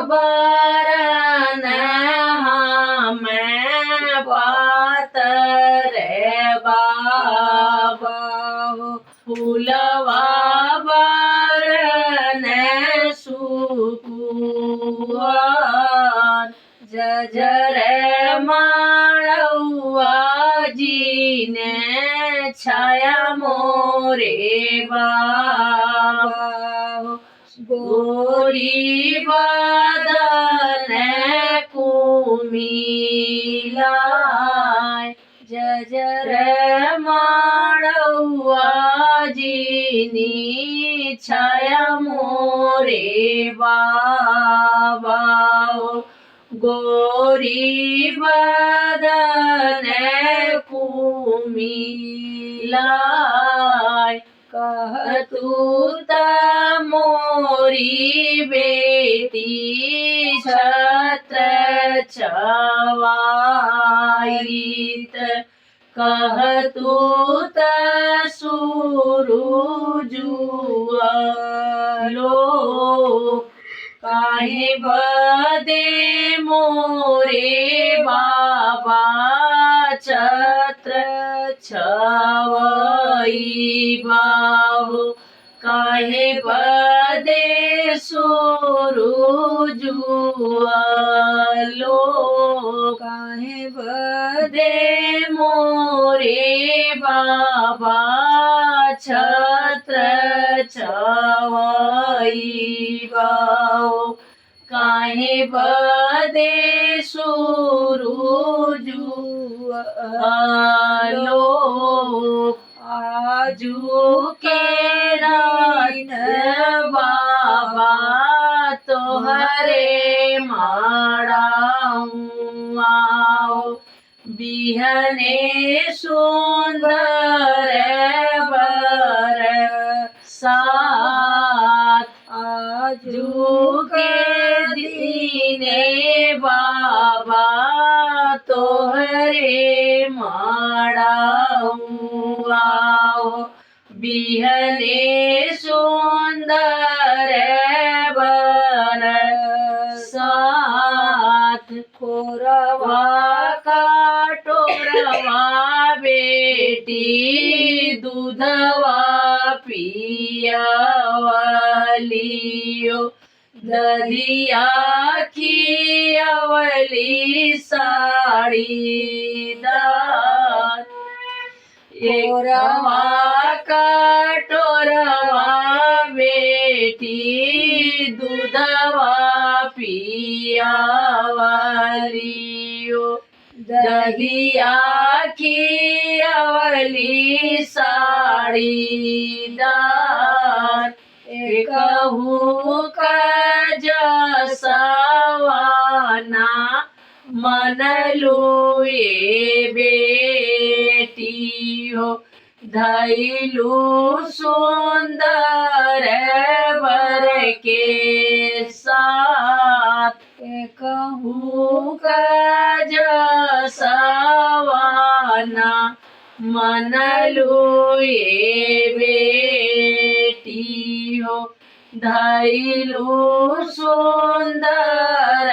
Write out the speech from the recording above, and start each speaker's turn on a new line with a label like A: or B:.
A: बरन हमें पातरे बाबा फूलवा बरन सुकुआर जजरे माड़ुआ जी ने छाया मोरे बाबा गोरी बदन कुमिलाय जजरे माड़ुआ जीनी छाया मोरे बाबा गोरी बदन कुमिलाय कहतू त मोरी बेटी छत्र छवाईत कहतू त सुरुजुअलो काहे बदे मोरे बाबा छत्र छवाई बाबू काहे बदे सुरुजुअलो काहे बदे मोरे बाबा छत्र छवाई बाबू काहे बदे सुरुजुअलो आजू के रात बाबा तोहरे माड़ाऊँ बिहने सुंदर बरसात आजू के दीने बाबा तोहरे माड़ाऊँ बिहने सुंदर बरसात कोरवा काटोरवा बेटी दूधवा पियावलियो दधिया खियावली साड़ीदार कोरवा काटोरवा बेटी दूधवा पियावलियो दधिया खियावली साड़ीदार कहू जसवाना मनलू ये बेटी हो धैलू सुंदर बर के साथ कहू जसवाना मनलू ये बेटी हो धैलू सुंदर